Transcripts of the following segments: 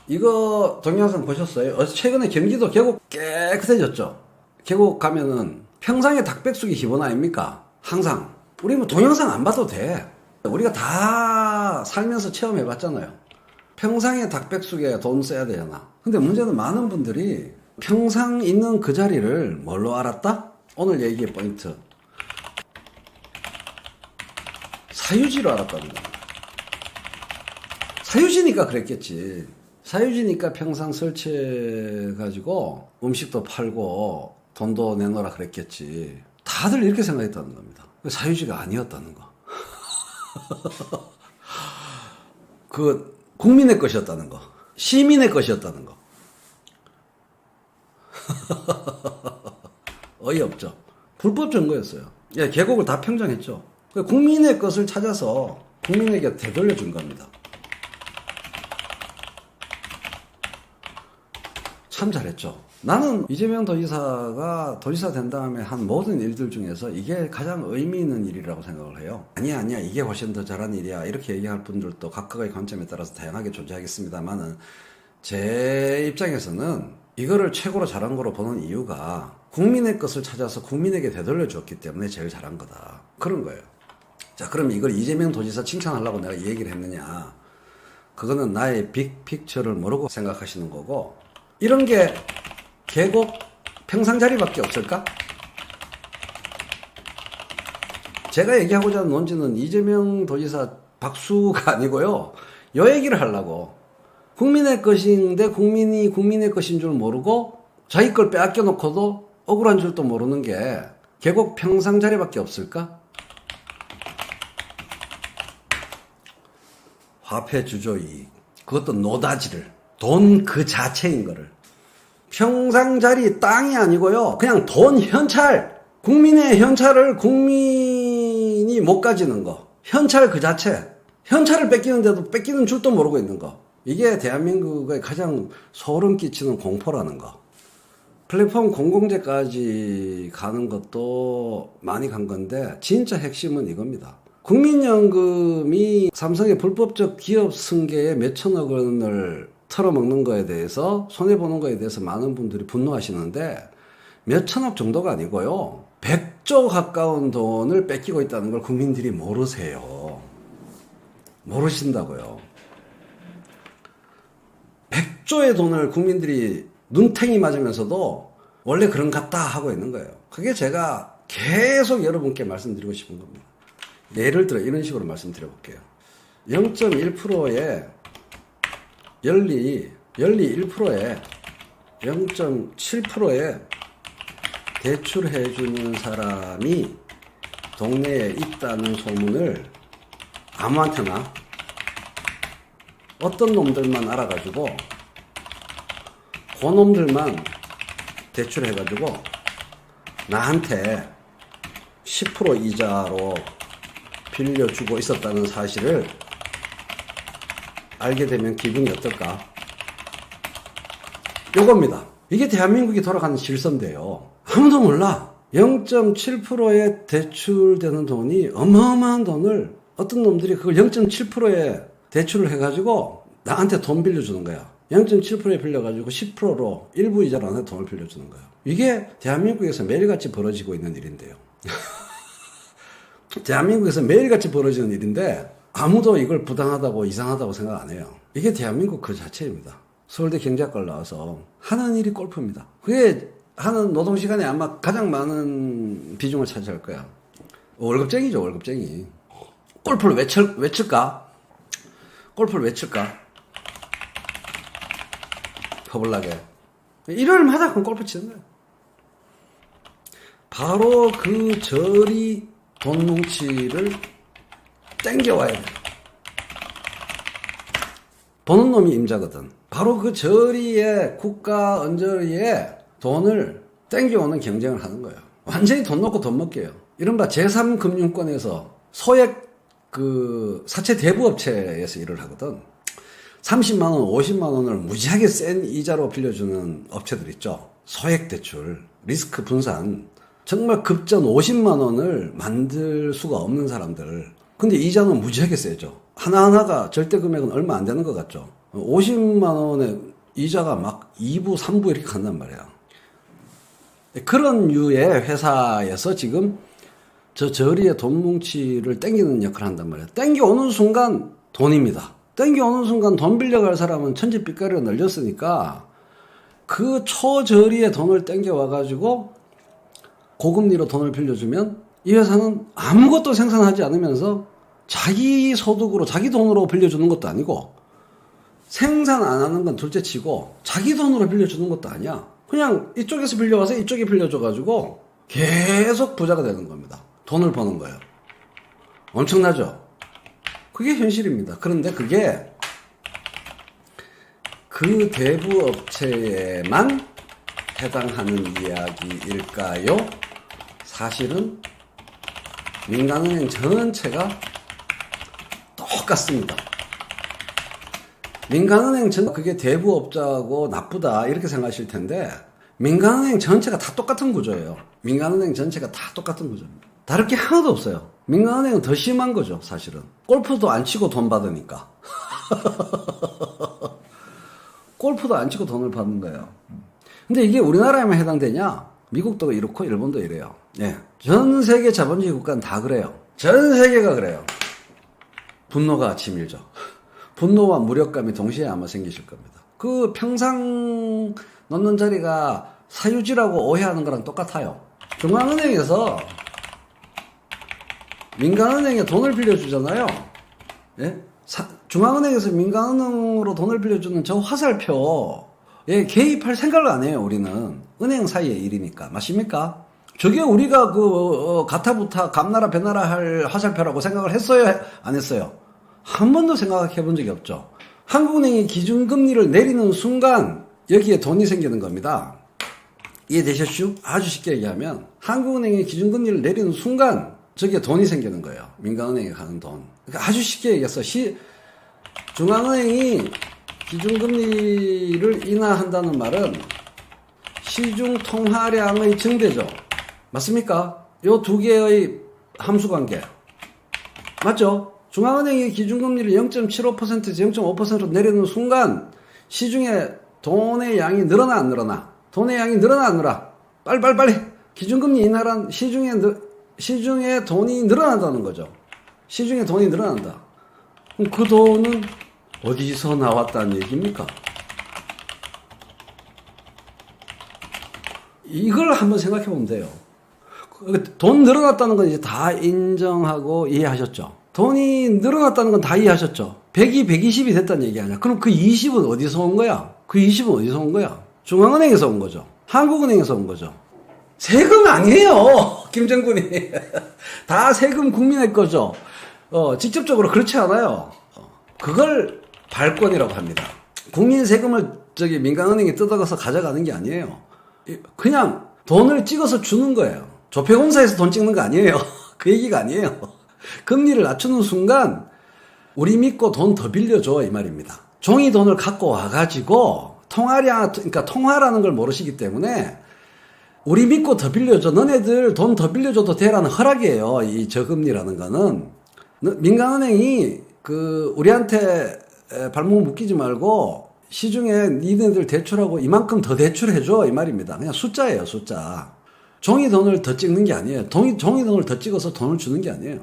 이거 동영상 보셨어요? 최근에 경기도 계곡 깨끗해졌죠? 계곡 가면은 평상의 닭백숙이 기본 아닙니까? 항상. 우리 뭐 동영상 안 봐도 돼. 우리가 다 살면서 체험해 봤잖아요. 평상의 닭백숙에 돈 써야 되잖아. 근데 문제는 많은 분들이 평상 있는 그 자리를 뭘로 알았다? 오늘 얘기의 포인트. 사유지로 알았다는 거야. 사유지니까 그랬겠지. 사유지니까 평상 설치해가지고 음식도 팔고 돈도 내놓으라 그랬겠지. 다들 이렇게 생각했다는 겁니다. 사유지가 아니었다는 거. 그 국민의 것이었다는 거. 시민의 것이었다는 거. 어이없죠. 불법 증거였어요. 예, 계곡을 다 평정했죠. 국민의 것을 찾아서 국민에게 되돌려 준 겁니다. 참 잘했죠. 나는 이재명 도지사가 도지사 된 다음에 한 모든 일들 중에서 이게 가장 의미 있는 일이라고 생각을 해요. 아니야 이게 훨씬 더 잘한 일이야 이렇게 얘기할 분들도 각각의 관점에 따라서 다양하게 존재하겠습니다만은 제 입장에서는 이거를 최고로 잘한 거로 보는 이유가 국민의 것을 찾아서 국민에게 되돌려 줬기 때문에 제일 잘한 거다. 그런 거예요. 자, 그럼 이걸 이재명 도지사 칭찬하려고 내가 이 얘기를 했느냐. 그거는 나의 빅픽처를 모르고 생각하시는 거고, 이런 게 계곡 평상자리밖에 없을까? 제가 얘기하고자 하는 논지는 이재명 도지사 박수가 아니고요. 요 얘기를 하려고. 국민의 것인데 국민이 국민의 것인 줄 모르고 자기 걸 빼앗겨 놓고도 억울한 줄도 모르는 게 계곡 평상자리밖에 없을까? 화폐 주조이익, 그것도 노다지를, 돈 그 자체인 거를. 평상자리 땅이 아니고요. 그냥 돈 현찰, 국민의 현찰을 국민이 못 가지는 거. 현찰 그 자체. 현찰을 뺏기는데도 뺏기는 줄도 모르고 있는 거. 이게 대한민국의 가장 소름 끼치는 공포라는 거. 플랫폼 공공재까지 가는 것도 많이 간 건데 진짜 핵심은 이겁니다. 국민연금이 삼성의 불법적 기업 승계에 몇천억 원을 털어먹는 거에 대해서 손해보는 거에 대해서 많은 분들이 분노하시는데 몇천억 정도가 아니고요. 100조 가까운 돈을 뺏기고 있다는 걸 국민들이 모르세요. 모르신다고요. 100조의 돈을 국민들이 눈탱이 맞으면서도 원래 그런 것 같다 하고 있는 거예요. 그게 제가 계속 여러분께 말씀드리고 싶은 겁니다. 예를 들어 이런 식으로 말씀드려볼게요. 0.1%의 연리 1%에 0.7%에 대출해주는 사람이 동네에 있다는 소문을 아무한테나 어떤 놈들만 알아가지고 그 놈들만 대출해가지고 나한테 10% 이자로 빌려주고 있었다는 사실을 알게 되면 기분이 어떨까? 요겁니다. 이게 대한민국이 돌아가는 질서인데요. 아무도 몰라. 0.7%에 대출되는 돈이 어마어마한 돈을 어떤 놈들이 그걸 0.7%에 대출을 해가지고 나한테 돈 빌려주는 거야. 0.7%에 빌려가지고 10%로 일부 이자로 나한테 돈을 빌려주는 거야. 이게 대한민국에서 매일같이 벌어지고 있는 일인데요. 대한민국에서 매일같이 벌어지는 일인데 아무도 이걸 부당하다고 이상하다고 생각 안 해요. 이게 대한민국 그 자체입니다. 서울대 경제학과를 나와서 하는 일이 골프입니다. 그게 하는 노동시간에 아마 가장 많은 비중을 차지할 거야. 월급쟁이죠, 월급쟁이. 골프를 왜 칠까? 골프를 왜 칠까? 허블나게. 일요일마다 그럼 골프 치는 거야. 바로 그 저리 돈 뭉치를 땡겨와야 돼. 보는 놈이 임자거든. 바로 그 저리에 국가 언저리에 돈을 땡겨오는 경쟁을 하는 거예요. 완전히 돈 놓고 돈 먹게요. 이른바 제3금융권에서 소액 그 사채 대부업체에서 일을 하거든. 30만 원, 50만 원을 무지하게 센 이자로 빌려주는 업체들 있죠. 소액 대출, 리스크 분산. 정말 급전 50만 원을 만들 수가 없는 사람들. 근데 이자는 무지하게 세죠. 하나하나가 절대 금액은 얼마 안 되는 것 같죠. 50만 원에 이자가 막 2부, 3부 이렇게 간단 말이야. 그런 류의 회사에서 지금 저 저리의 돈 뭉치를 땡기는 역할을 한단 말이야. 땡겨오는 순간 돈입니다. 땡겨오는 순간 돈 빌려갈 사람은 천지빛깔이가 널렸으니까 그 초저리의 돈을 땡겨와가지고 고금리로 돈을 빌려주면 이 회사는 아무것도 생산하지 않으면서 자기 소득으로 자기 돈으로 빌려주는 것도 아니고 생산 안 하는 건 둘째 치고 자기 돈으로 빌려주는 것도 아니야. 그냥 이쪽에서 빌려와서 이쪽에 빌려줘가지고 계속 부자가 되는 겁니다. 돈을 버는 거예요. 엄청나죠? 그게 현실입니다. 그런데 그게 그 대부 업체에만 해당하는 이야기일까요? 사실은 민간은행 전체가 똑같습니다. 민간은행 그게 대부업자고 나쁘다 이렇게 생각하실 텐데 민간은행 전체가 다 똑같은 구조예요. 민간은행 전체가 다 똑같은 구조입니다. 다를 게 하나도 없어요. 민간은행은 더 심한 거죠, 사실은. 골프도 안 치고 돈 받으니까. 골프도 안 치고 돈을 받는 거예요. 근데 이게 우리나라에만 해당되냐? 미국도 이렇고 일본도 이래요. 예. 전 세계 자본주의 국가는 다 그래요. 전 세계가 그래요. 분노가 치밀죠. 분노와 무력감이 동시에 아마 생기실 겁니다. 그 평상 넣는 자리가 사유지라고 오해하는 거랑 똑같아요. 중앙은행에서 민간은행에 돈을 빌려주잖아요. 예? 중앙은행에서 민간은행으로 돈을 빌려주는 저 화살표에 개입할 생각을 안 해요, 우리는. 은행 사이의 일이니까. 맞습니까? 저게 우리가 가타부타, 감나라, 배나라 할 화살표라고 생각을 했어요? 안 했어요? 한 번도 생각해 본 적이 없죠. 한국은행이 기준금리를 내리는 순간 여기에 돈이 생기는 겁니다. 이해되셨죠? 아주 쉽게 얘기하면 한국은행이 기준금리를 내리는 순간 저기에 돈이 생기는 거예요. 민간은행에 가는 돈. 그러니까 아주 쉽게 얘기해서 중앙은행이 기준금리를 인하한다는 말은 시중 통화량의 증대죠. 맞습니까? 요 두 개의 함수관계. 맞죠? 중앙은행이 기준금리를 0.75%에서 0.5%로 내리는 순간 시중에 돈의 양이 늘어나 안 늘어나? 돈의 양이 늘어나 안 늘어나? 빨리. 기준금리 인하란 시중에 돈이 늘어난다는 거죠. 시중에 돈이 늘어난다. 그럼 그 돈은 어디서 나왔다는 얘기입니까? 이걸 한번 생각해 보면 돼요. 돈 늘어났다는 건 이제 다 인정하고 이해하셨죠? 돈이 늘어났다는 건 다 이해하셨죠? 100이 120이 됐다는 얘기 아니야. 그럼 그 20은 어디서 온 거야? 그 20은 어디서 온 거야? 중앙은행에서 온 거죠. 한국은행에서 온 거죠. 세금 아니에요. 김정군이. 다 세금 국민의 거죠. 직접적으로 그렇지 않아요. 그걸 발권이라고 합니다. 국민 세금을 민간은행에 뜯어가서 가져가는 게 아니에요. 그냥 돈을 찍어서 주는 거예요. 조폐공사에서 돈 찍는 거 아니에요. 그 얘기가 아니에요. 금리를 낮추는 순간 우리 믿고 돈 더 빌려줘 이 말입니다. 종이 돈을 갖고 와가지고 그러니까 통화라는 걸 모르시기 때문에 우리 믿고 더 빌려줘. 너네들 돈 더 빌려줘도 되라는 허락이에요. 이 저금리라는 거는. 민간은행이 우리한테 발목 묶이지 말고 시중에 니네들 대출하고 이만큼 더 대출해줘 이 말입니다. 그냥 숫자예요, 숫자. 종이 돈을 더 찍는 게 아니에요. 종이 돈을 더 찍어서 돈을 주는 게 아니에요.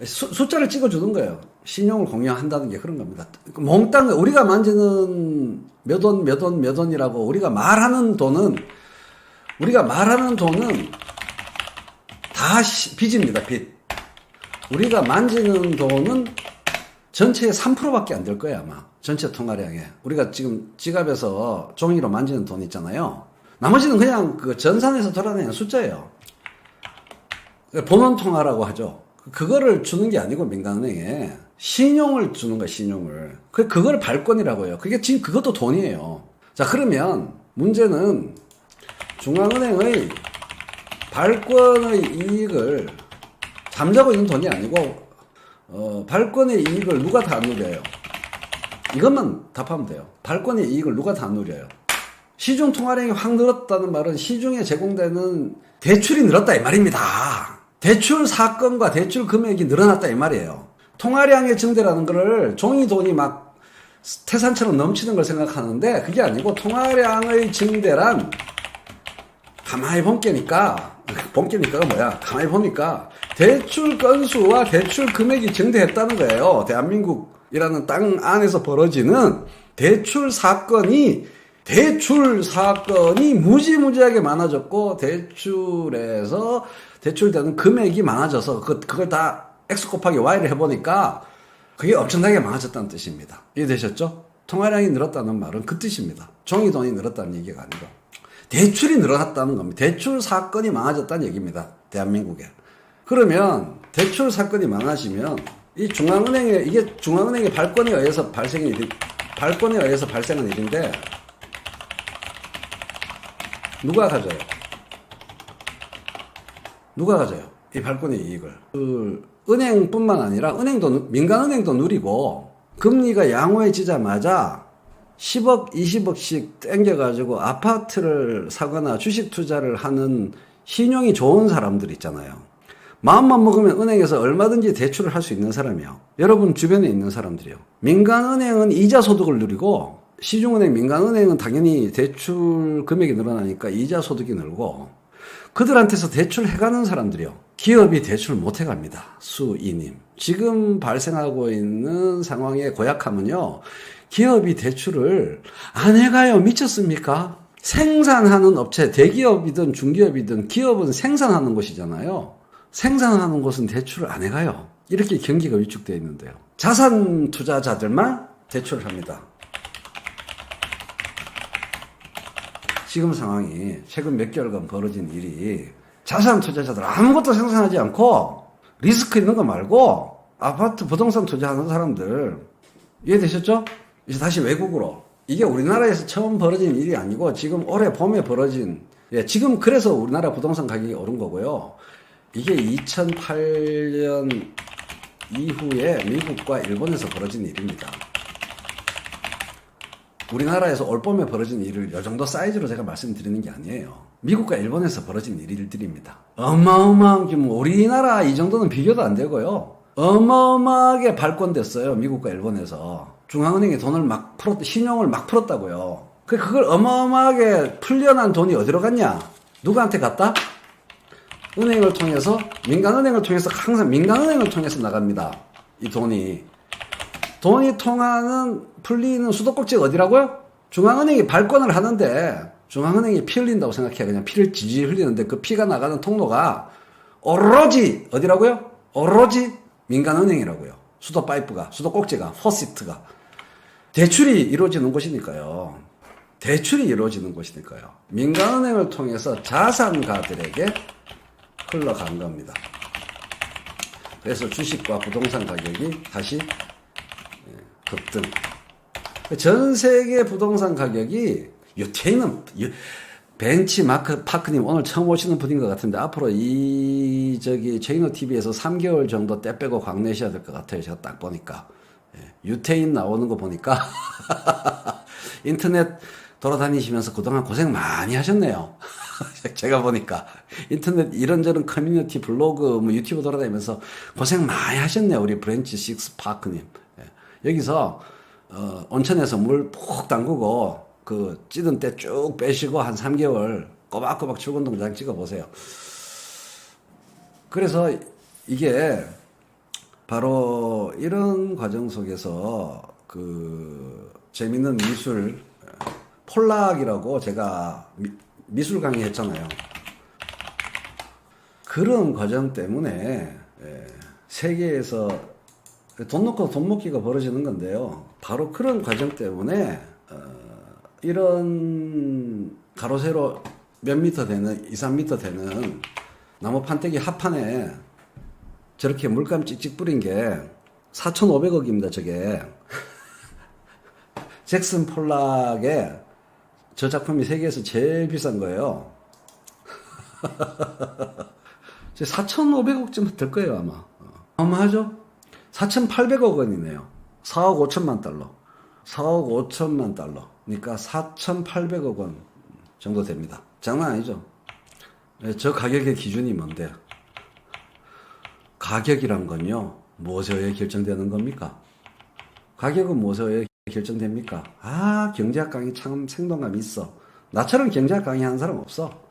숫자를 찍어주는 거예요. 신용을 공유한다는 게 그런 겁니다. 몽땅 우리가 만지는 몇 원이라고 우리가 말하는 돈은 다 빚입니다. 빚. 우리가 만지는 돈은 전체의 3%밖에 안 될 거예요, 아마. 전체 통화량에. 우리가 지금 지갑에서 종이로 만지는 돈 있잖아요. 나머지는 그냥 전산에서 돌아다니는 숫자예요. 본원통화라고 하죠. 그거를 주는 게 아니고 민간은행에 신용을 주는 거예요, 신용을. 그걸 발권이라고 해요. 그게 지금 그것도 돈이에요. 자, 그러면 문제는 중앙은행의 발권의 이익을 잠자고 있는 돈이 아니고 발권의 이익을 누가 다 누려요? 이것만 답하면 돼요. 발권의 이익을 누가 다 누려요? 시중 통화량이 확 늘었다는 말은 시중에 제공되는 대출이 늘었다 이 말입니다. 대출 사건과 대출 금액이 늘어났다 이 말이에요. 통화량의 증대라는 거를 종이 돈이 막 태산처럼 넘치는 걸 생각하는데 그게 아니고 통화량의 증대란 가만히 본게니까가 뭐야? 가만히 보니까 대출 건수와 대출 금액이 증대했다는 거예요. 대한민국이라는 땅 안에서 벌어지는 대출 사건이 무지무지하게 많아졌고 대출되는 금액이 많아져서 그걸 다 X 곱하기 Y를 해보니까 그게 엄청나게 많아졌다는 뜻입니다. 이해되셨죠? 통화량이 늘었다는 말은 그 뜻입니다. 종이돈이 늘었다는 얘기가 아니고 대출이 늘어났다는 겁니다. 대출 사건이 많아졌다는 얘기입니다. 대한민국에. 그러면 대출 사건이 많아지면 이게 중앙은행의 발권에 의해서 발생한 일인데 누가 가져요? 이 발권의 이익을. 은행뿐만 아니라 민간은행도 누리고 금리가 양호해지자마자 10억, 20억씩 땡겨가지고 아파트를 사거나 주식 투자를 하는 신용이 좋은 사람들 있잖아요. 마음만 먹으면 은행에서 얼마든지 대출을 할 수 있는 사람이요. 여러분 주변에 있는 사람들이요. 민간은행은 이자 소득을 누리고 시중은행, 민간은행은 당연히 대출 금액이 늘어나니까 이자 소득이 늘고 그들한테서 대출 해가는 사람들이요. 기업이 대출 못 해갑니다. 수이님. 지금 발생하고 있는 상황의 고약함은요. 기업이 대출을 안 해가요. 미쳤습니까? 생산하는 업체, 대기업이든 중기업이든 기업은 생산하는 곳이잖아요. 생산하는 곳은 대출을 안 해가요. 이렇게 경기가 위축되어 있는데요. 자산 투자자들만 대출을 합니다. 지금 상황이 최근 몇 개월간 벌어진 일이 자산 투자자들 아무것도 생산하지 않고 리스크 있는 거 말고 아파트 부동산 투자하는 사람들 이해되셨죠? 이제 다시 외국으로. 이게 우리나라에서 처음 벌어진 일이 아니고 지금 올해 봄에 벌어진, 지금 그래서 우리나라 부동산 가격이 오른 거고요. 이게 2008년 이후에 미국과 일본에서 벌어진 일입니다. 우리나라에서 올봄에 벌어진 일을 이 정도 사이즈로 제가 말씀드리는 게 아니에요. 미국과 일본에서 벌어진 일들입니다. 어마어마한 규모, 우리나라 이 정도는 비교도 안 되고요. 어마어마하게 발권됐어요. 미국과 일본에서. 중앙은행이 신용을 막 풀었다고요. 그걸 어마어마하게 풀려난 돈이 어디로 갔냐? 누구한테 갔다? 은행을 통해서, 민간은행을 통해서 항상 민간은행을 통해서 나갑니다. 이 돈이 풀리는 수도꼭지가 어디라고요? 중앙은행이 발권을 하는데, 중앙은행이 피 흘린다고 생각해. 그냥 피를 지지 흘리는데 그 피가 나가는 통로가 오로지, 어디라고요? 오로지 민간은행이라고요. 수도 꼭지가, 포시트가. 대출이 이루어지는 곳이니까요. 민간은행을 통해서 자산가들에게 흘러간 겁니다. 그래서 주식과 부동산 가격이 다시 급등. 전 세계 부동산 가격이 벤치마크님 오늘 처음 오시는 분인 것 같은데 앞으로 제이노 TV에서 3개월 정도 떼 빼고 광내셔야 될 것 같아요. 제가 딱 보니까. 유태인 나오는 거 보니까 인터넷 돌아다니시면서 그동안 고생 많이 하셨네요. 제가 보니까 인터넷 이런저런 커뮤니티 블로그 유튜브 돌아다니면서 고생 많이 하셨네요. 우리 브랜치 식스 파크님. 여기서 온천에서 물 푹 담그고 그 찌든 때 쭉 빼시고 한 3개월 꼬박꼬박 출근 동장 찍어보세요. 그래서 이게 바로 이런 과정 속에서 재밌는 미술, 폴락이라고 제가 미술 강의했잖아요. 그런 과정 때문에 세계에서 돈 놓고 돈 먹기가 벌어지는 건데요. 바로 그런 과정 때문에 이런 가로 세로 몇 미터 되는 2, 3미터 되는 나무 판때기 합판에 저렇게 물감 찍찍 뿌린 게 4,500억입니다. 저게 잭슨 폴락의 저 작품이 세계에서 제일 비싼 거예요. 4,500억쯤 될 거예요 아마. 어마하죠? 4,800억 원이네요. 4억 5천만 달러. 4억 5천만 달러. 그러니까 4,800억 원 정도 됩니다. 장난 아니죠? 저 가격의 기준이 뭔데? 가격이란 건요, 무엇에 의해 결정되는 겁니까? 가격은 무엇에 의해 결정됩니까? 아, 경제학 강의 참 생동감이 있어. 나처럼 경제학 강의 하는 사람 없어.